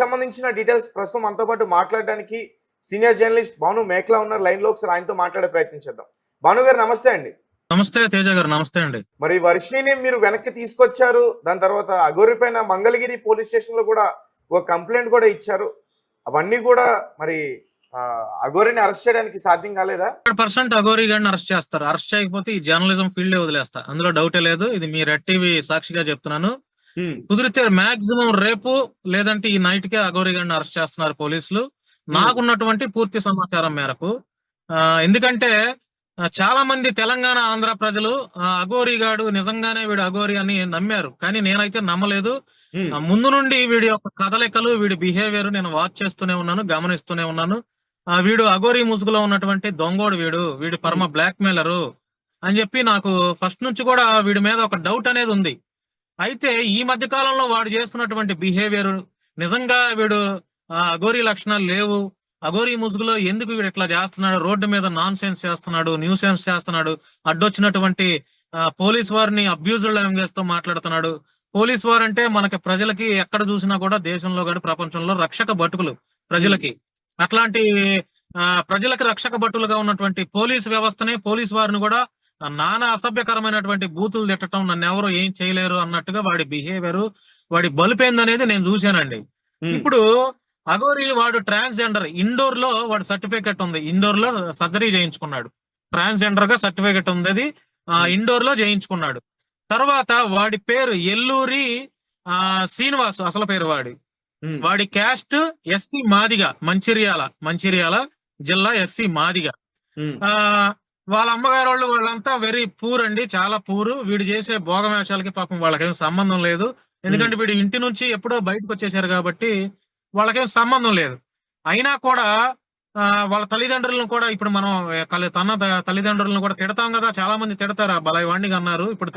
సంబంధించిన డీటెయిల్స్ ప్రస్తుతం మనతో పాటు మాట్లాడడానికి సీనియర్ జర్నలిస్ట్ భాను మేకలా ఉన్నారు లైన్ లో. ఒకసారి ఆయనతో మాట్లాడే ప్రయత్నం చేద్దాం. భాను గారు నమస్తే అండి. నమస్తే తేజ గారు. నమస్తే అండి. మరి వర్షిణిని మీరు వెనక్కి తీసుకొచ్చారు. దాని తర్వాత అఘోరి పైన మంగళగిరి పోలీస్ స్టేషన్ లో కూడా ఒక కంప్లైంట్ కూడా ఇచ్చారు. అవన్నీ కూడా మరి అఘోరిని అరెస్ట్ చేయడానికి సాధ్యం కాలేదా? 100% అఘోరి గారిని అరెస్ట్ చేస్తారు. అరెస్ట్ చేయకపోతే ఈ జర్నలిజం ఫీల్డ్ వదిలేస్తా, అందులో డౌటే లేదు. ఇది మీ రెడ్ టీవీ సాక్షిగా చెప్తున్నాను. కుదిరితే మాక్సిమం రేపు లేదంటే ఈ నైట్ కే అఘోరి గారిని అరెస్ట్ చేస్తున్నారు పోలీసులు, నాకున్నటువంటి పూర్తి సమాచారం మేరకు. ఎందుకంటే చాలా మంది తెలంగాణ ఆంధ్ర ప్రజలు అఘోరి గాడు నిజంగానే వీడు అఘోరి అని నమ్మారు, కానీ నేనైతే నమ్మలేదు. ముందు నుండి వీడి యొక్క కదలికలు, వీడి బిహేవియర్ నేను వాచ్ చేస్తూనే ఉన్నాను, గమనిస్తూనే ఉన్నాను. వీడు అఘోరి ముసుగులో ఉన్నటువంటి దొంగోడు, వీడి పరమ బ్లాక్ మెయిలరు అని చెప్పి నాకు ఫస్ట్ నుంచి కూడా వీడి మీద ఒక డౌట్ అనేది ఉంది. అయితే ఈ మధ్య కాలంలో వాడు చేస్తున్నటువంటి బిహేవియర్ నిజంగా వీడు అఘోరి లక్షణాలు లేవు, అఘోరి ముసుగులో ఎందుకు వీడు ఇట్లా చేస్తున్నాడు, రోడ్డు మీద నాన్ సెన్స్ చేస్తున్నాడు, న్యూ సెన్స్ చేస్తున్నాడు, అడ్డొచ్చినటువంటి పోలీస్ వారిని అబ్యూజ్డ్ లాంగ్వేజ్ తో మాట్లాడుతున్నాడు. పోలీస్ వారు అంటే మనకి ప్రజలకి ఎక్కడ చూసినా కూడా దేశంలో కానీ ప్రపంచంలో రక్షక భటుకులు ప్రజలకి. అట్లాంటి ప్రజలకు రక్షక భటులుగా ఉన్నటువంటి పోలీస్ వ్యవస్థనే, పోలీస్ వారిని కూడా నానా అసభ్యకరమైనటువంటి బూతులు తిట్టడం, నన్ను ఎవరు ఏం చేయలేరు అన్నట్టుగా వాడి బిహేవియర్, వాడి బలిపోయిందనేది నేను చూశానండి. ఇప్పుడు అఘోరి వాడు ట్రాన్స్జెండర్, ఇండోర్ లో వాడు సర్టిఫికెట్ ఉంది, ఇండోర్ లో సర్జరీ చేయించుకున్నాడు, ట్రాన్స్జెండర్ గా సర్టిఫికెట్ ఉంది, అది ఇండోర్ లో చేయించుకున్నాడు. తర్వాత వాడి పేరు ఎల్లూరి శ్రీనివాస్, అసలు పేరు వాడి క్యాస్ట్ ఎస్సీ మాదిగ, మంచిర్యాల జిల్లా ఎస్సీ మాదిగ. వాళ్ళ అమ్మగారు వాళ్ళంతా వెరీ పూర్ అండి, చాలా పూరు. వీడు చేసే భోగమేషాలకి పాపం వాళ్ళకేం సంబంధం లేదు, ఎందుకంటే వీడు ఇంటి నుంచి ఎప్పుడో బయటకు వచ్చేసారు కాబట్టి వాళ్ళకేం సంబంధం లేదు. అయినా కూడా వాళ్ళ తల్లిదండ్రులను కూడా, ఇప్పుడు మనం తన తల్లిదండ్రులను కూడా తిడతాం కదా, చాలా మంది తిడతారు. బలైవాణ్ణి అన్నారు. ఇప్పుడు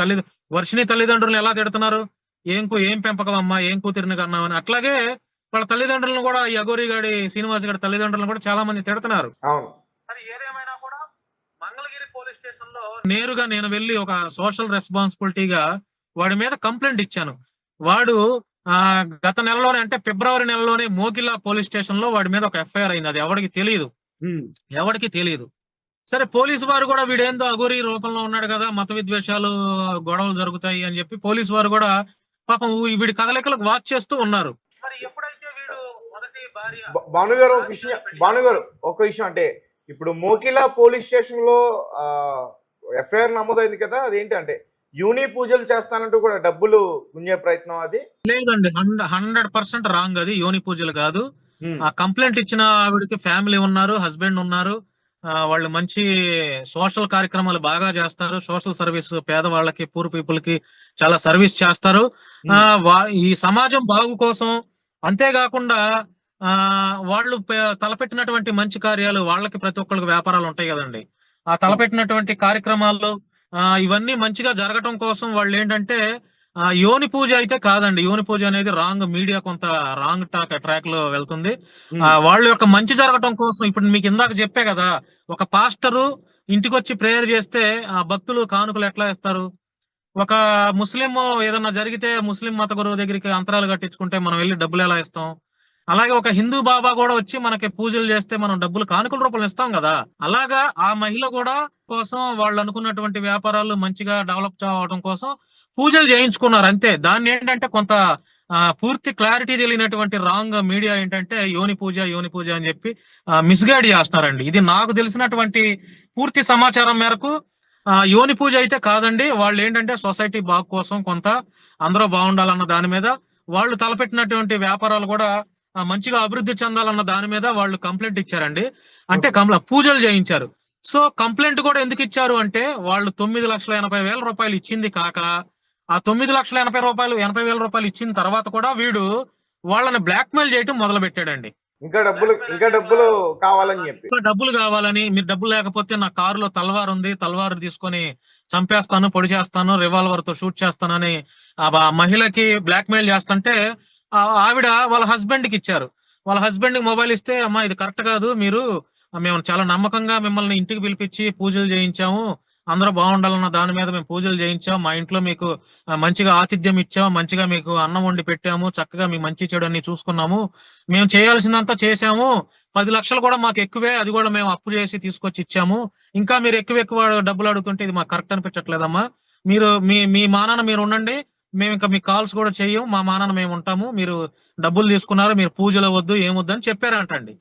వర్షిణి తల్లిదండ్రులను ఎలా తిడుతున్నారు, ఏం పెంపకం అమ్మా, ఏం కూతురిని కన్నామని. అట్లాగే వాళ్ళ తల్లిదండ్రులను కూడా, ఈ అఘోరి గాడి శ్రీనివాస్ గారి తల్లిదండ్రులను కూడా చాలా మంది తిడుతున్నారు. సరే, ఏదేమైనా కూడా మంగళగిరి పోలీస్ స్టేషన్ లో నేరుగా నేను వెళ్ళి ఒక సోషల్ రెస్పాన్సిబిలిటీగా వాడి మీద కంప్లైంట్ ఇచ్చాను. వాడు గత నెలలోనే, అంటే ఫిబ్రవరి నెలలోనే మోకిలా పోలీస్ స్టేషన్ లో వాడి మీద ఒక ఎఫ్ఐఆర్ అయింది. అది ఎవరికి తెలియదు. సరే, పోలీసు వారు కూడా వీడేందో అఘోరి రూపంలో ఉన్నాడు కదా, మత విద్వేషాలు గొడవలు జరుగుతాయి అని చెప్పి పోలీసు వారు కూడా పాపం వీడి కదలికలకు వాచ్ చేస్తూ ఉన్నారు. మరి ఎప్పుడైతే వీడు మొదటి భార్య భానుగారు ఒక విషయం అంటే, ఇప్పుడు మోకిలా పోలీస్ స్టేషన్ లో ఎఫ్ఐఆర్ నమోదైంది కదా, అదేంటి అంటే యూని పూజలు చేస్తానంటూ కూడా డబ్బులు గుంజే ప్రయత్నం? అది లేదండి, 100% రాంగ్. అది యోని పూజలు కాదు. ఆ కంప్లైంట్ ఇచ్చిన ఆవిడకి ఫ్యామిలీ ఉన్నారు, హస్బెండ్ ఉన్నారు. వాళ్ళు మంచి సోషల్ కార్యక్రమాలు బాగా చేస్తారు, సోషల్ సర్వీస్, పేదవాళ్ళకి, పూర్ పీపుల్ కి చాలా సర్వీస్ చేస్తారు. ఈ సమాజం బాగు కోసం. అంతేకాకుండా వాళ్ళు తలపెట్టినటువంటి మంచి కార్యాలు, వాళ్ళకి ప్రతి ఒక్కరికి వ్యాపారాలు ఉంటాయి కదండి, ఆ తలపెట్టినటువంటి కార్యక్రమాల్లో ఇవన్నీ మంచిగా జరగటం కోసం వాళ్ళు ఏంటంటే, యోని పూజ అయితే కాదండి. యోని పూజ అనేది రాంగ్, మీడియా కొంత రాంగ్ ట్రాక్ లో వెళ్తుంది. వాళ్ళ యొక్క మంచి జరగటం కోసం, ఇప్పుడు మీకు ఇందాక చెప్పే కదా, ఒక పాస్టరు ఇంటికి వచ్చి ప్రేయర్ చేస్తే ఆ భక్తులు కానుకలు ఎట్లా ఇస్తారు? ఒక ముస్లిం ఏదన్నా జరిగితే ముస్లిం మత గురువు దగ్గరికి అంతరాలు కట్టించుకుంటే మనం వెళ్ళి డబ్బులు ఎలా ఇస్తాం? అలాగే ఒక హిందూ బాబా కూడా వచ్చి మనకి పూజలు చేస్తే మనం డబ్బులు కానుకల రూపంలో ఇస్తాం కదా. అలాగా ఆ మహిళ కూడా కోసం వాళ్ళు అనుకున్నటువంటి వ్యాపారాలు మంచిగా డెవలప్ అవడం కోసం పూజలు చేయించుకున్నారు, అంతే. దాన్ని ఏంటంటే కొంత పూర్తి క్లారిటీ తెలియనటువంటి రాంగ్ మీడియా ఏంటంటే యోని పూజ అని చెప్పి మిస్గైడ్ చేస్తున్నారండి. ఇది నాకు తెలిసినటువంటి పూర్తి సమాచారం మేరకు యోని పూజ అయితే కాదండి. వాళ్ళు ఏంటంటే సొసైటీ బాగు కోసం, కొంత అందరూ బాగుండాలన్న దాని మీద, వాళ్ళు తలపెట్టినటువంటి వ్యాపారాలు కూడా మంచిగా అభివృద్ధి చెందాలన్న దాని మీద వాళ్ళు కంప్లైంట్ ఇచ్చారండి. అంటే పూజలు చేయించారు. సో కంప్లైంట్ కూడా ఎందుకు ఇచ్చారు అంటే, వాళ్ళు 9,80,000 రూపాయలు ఇచ్చింది కాక, ఆ 9,80,000 రూపాయలు ఇచ్చిన తర్వాత కూడా వీడు వాళ్ళని బ్లాక్ మెయిల్ చేయటం మొదలు పెట్టాడండి. ఇంకా డబ్బులు కావాలని చెప్పి, డబ్బులు కావాలని, మీరు డబ్బులు లేకపోతే నా కారులో తల్వార్ ఉంది, తల్వార్ తీసుకొని చంపేస్తాను, పొడి చేస్తాను, రివాల్వర్ తో షూట్ చేస్తానని ఆ మహిళకి బ్లాక్ మెయిల్ చేస్తుంటే ఆవిడ వాళ్ళ హస్బెండ్ కి ఇచ్చారు. వాళ్ళ హస్బెండ్ కి మొబైల్ ఇస్తే, అమ్మా ఇది కరెక్ట్ కాదు, మేము చాలా నమ్మకంగా మిమ్మల్ని ఇంటికి పిలిపించి పూజలు చేయించాము, అందరూ బాగుండాలన్న దాని మీద మేము పూజలు చేయించాం, మా ఇంట్లో మీకు మంచిగా ఆతిథ్యం ఇచ్చాం, మంచిగా మీకు అన్నం వండి పెట్టాము, చక్కగా మీ మంచి చెడు అన్ని చూసుకున్నాము, మేము చేయాల్సిందంతా చేశాము, 10 లక్షలు కూడా మాకు ఎక్కువే, అది కూడా మేము అప్పు చేసి తీసుకొచ్చి ఇచ్చాము, ఇంకా మీరు ఎక్కువ ఎక్కువ డబ్బులు అడుగుతుంటే ఇది మాకు కరెక్ట్ అనిపించట్లేదమ్మా, మీరు మీ మీ మానాన మీరు ఉండండి, మేము ఇంకా మీ కాల్స్ కూడా చెయ్యం, మా మానాన మేము ఉంటాము, మీరు డబ్బులు తీసుకున్నారు, మీరు పూజలు వద్దు ఏమొద్దు అని చెప్పారంటండి.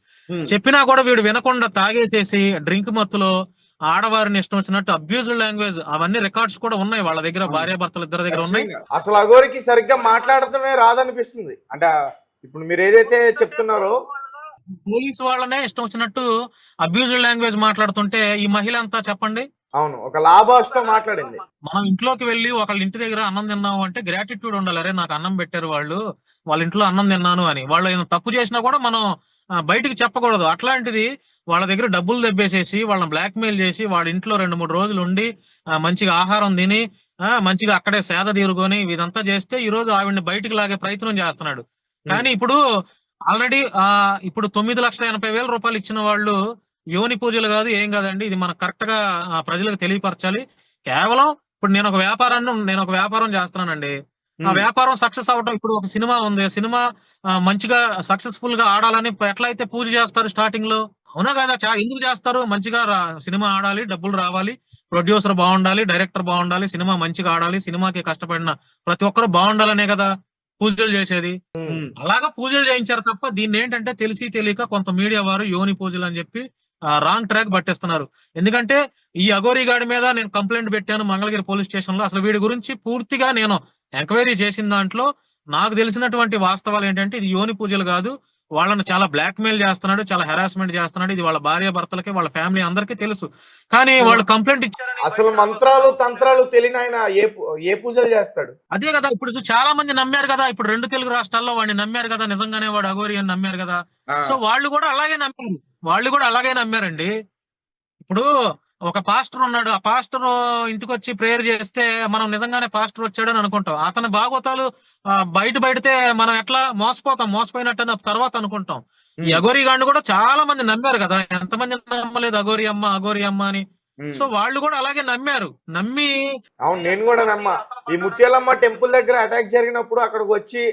చెప్పినా కూడా వీడు వినకుండా తాగేసేసి డ్రింక్ మత్తులో ఆడవారిని ఇష్టం వచ్చినట్టు అబ్యూజ్డ్ లాంగ్వేజ్, అవన్నీ రికార్డ్స్ కూడా ఉన్నాయి వాళ్ళ దగ్గర, భార్యాభర్తలు ఇద్దరి దగ్గర ఉన్నాయి. అసలు అఘోరికి సరిగ్గా మాట్లాడటమే రాదనిపిస్తుంది. అంటే ఇప్పుడు మీరు ఏదైతే చెప్తున్నారో పోలీసు వాళ్ళనే ఇష్టం వచ్చినట్టు అబ్యూజ్డ్ లాంగ్వేజ్ మాట్లాడుతుంటే ఈ మహిళ అంతా చెప్పండి. అవును, ఒక లాభాష్తో మాట్లాడింది. మనం ఇంట్లోకి వెళ్ళి ఒకళ్ళ ఇంటి దగ్గర అన్నం తిన్నాము అంటే గ్రాటిట్యూడ్ ఉండాలి, అరే నాకు అన్నం పెట్టారు వాళ్ళు, వాళ్ళ ఇంట్లో అన్నం తిన్నాను అని. వాళ్ళు ఏదైనా తప్పు చేసినా కూడా మనం బయటికి చెప్పకూడదు. అట్లాంటిది వాళ్ళ దగ్గర డబ్బులు దెబ్బేసేసి వాళ్ళని బ్లాక్ మెయిల్ చేసి వాళ్ళ ఇంట్లో 2-3 రోజులు ఉండి మంచిగా ఆహారం తిని మంచిగా అక్కడే సేద తీరుకొని ఇదంతా చేస్తే ఈ రోజు ఆవిడ్ని బయటికి లాగే ప్రయత్నం చేస్తున్నాడు. కానీ ఇప్పుడు ఆల్రెడీ ఇప్పుడు 9,80,000 రూపాయలు ఇచ్చిన వాళ్ళు యోని పూజలు కాదు ఏం కాదండి, ఇది మనకు కరెక్ట్ గా ప్రజలకు తెలియపరచాలి. కేవలం ఇప్పుడు నేను ఒక వ్యాపారం చేస్తున్నానండి, ఆ వ్యాపారం సక్సెస్ అవడం, ఇప్పుడు ఒక సినిమా ఉంది, సినిమా మంచిగా సక్సెస్ఫుల్ గా ఆడాలని ఎట్లా అయితే పూజ చేస్తారు స్టార్టింగ్ లో, అవునా కదా, ఎందుకు చేస్తారు? మంచిగా సినిమా ఆడాలి, డబ్బులు రావాలి, ప్రొడ్యూసర్ బాగుండాలి, డైరెక్టర్ బాగుండాలి, సినిమా మంచిగా ఆడాలి, సినిమాకి కష్టపడిన ప్రతి ఒక్కరు బాగుండాలనే కదా పూజలు చేసేది. అలాగా పూజలు చేయించారు తప్ప దీన్ని ఏంటంటే తెలిసి తెలియక కొంత మీడియా వారు యోని పూజలు అని చెప్పి రాంగ్ ట్రాక్ పట్టేస్తున్నారు. ఎందుకంటే ఈ అఘోరి గాడి మీద నేను కంప్లైంట్ పెట్టాను మంగళగిరి పోలీస్ స్టేషన్ లో. అసలు వీడి గురించి పూర్తిగా నేను ఎంక్వైరీ చేసిన దాంట్లో నాకు తెలిసినటువంటి వాస్తవాలు ఏంటంటే ఇది యోని పూజలు కాదు, వాళ్ళని చాలా బ్లాక్ మెయిల్ చేస్తున్నాడు, చాలా హెరాస్మెంట్ చేస్తున్నాడు. ఇది వాళ్ళ భార్య భర్తలకి వాళ్ళ ఫ్యామిలీ అందరికీ తెలుసు. కానీ వాళ్ళు కంప్లైంట్ ఇచ్చారని అసలు మంత్రాలు తంత్రాలు తెలియని ఆయన ఏ పూజలు చేస్తాడు? అదే కదా, ఇప్పుడు చాలా మంది నమ్మారు కదా, ఇప్పుడు 2 తెలుగు రాష్ట్రాల్లో వాడిని నమ్మారు కదా, నిజంగానే వాడు అఘోరి అని నమ్మారు కదా. సో వాళ్ళు కూడా అలాగే నమ్మారండి. ఇప్పుడు ఒక పాస్టర్ ఉన్నాడు, ఆ పాస్టర్ ఇంటికి వచ్చి ప్రేయర్ చేస్తే మనం నిజంగానే పాస్టర్ వచ్చాడని అనుకుంటాం. అతని భాగవతాలు బయటపడితే మనం ఎట్లా మోసపోయినట్టు తర్వాత అనుకుంటాం. ఈ అఘోరి గాండి కూడా చాలా మంది నమ్మారు కదా, ఎంతమంది నమ్మలేదు అఘోరి అమ్మ అని. సో వాళ్ళు కూడా అలాగే నమ్మి అవును, నేను కూడా నమ్మా. ఈ ముత్యాలమ్మ టెంపుల్ దగ్గర అటాక్ జరిగినప్పుడు అక్కడికి వచ్చి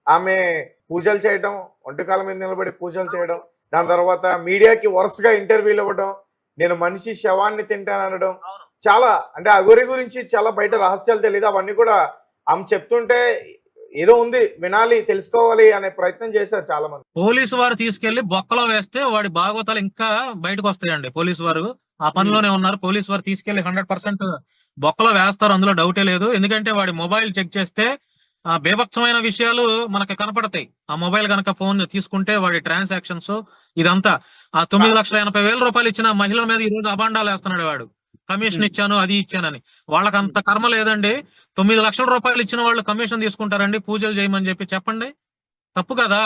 ఆమె పూజలు చేయడం, ఒంటికాల మీద నిలబడి పూజలు చేయడం, దాని తర్వాత మీడియాకి వరుసగా ఇంటర్వ్యూలు ఇవ్వడం, నేను మనిషి శవాన్ని తింటాననడం, చాలా అంటే అఘోరి గురించి చాలా బయట రహస్యాలు తెలియదు. అవన్నీ కూడా ఆమె చెప్తుంటే ఏదో ఉంది, వినాలి, తెలుసుకోవాలి అనే ప్రయత్నం చేశారు చాలా మంది. పోలీసు వారు తీసుకెళ్లి బొక్కలో వేస్తే వాడి భాగవతాలు ఇంకా బయటకు వస్తాయండి. పోలీసు వారు ఆ పనిలోనే ఉన్నారు. పోలీసు వారు తీసుకెళ్లి 100% బొక్కలో వేస్తారు, అందులో డౌటే లేదు. ఎందుకంటే వాడి మొబైల్ చెక్ చేస్తే బేభత్సమైన విషయాలు మనకు కనపడతాయి. ఆ మొబైల్ కనుక ఫోన్ తీసుకుంటే వాడి ట్రాన్సాక్షన్స్ ఇదంతా. ఆ 9,80,000 రూపాయలు ఇచ్చిన మహిళల మీద ఈ రోజు అబాండాలు వేస్తున్నాడు వాడు. కమిషన్ ఇచ్చాను, అది ఇచ్చానని. వాళ్ళకి అంత కర్మ లేదండి. 9 లక్షల రూపాయలు ఇచ్చిన వాళ్ళు కమిషన్ తీసుకుంటారండి పూజలు చేయమని చెప్పి? చెప్పండి, తప్పు కదా.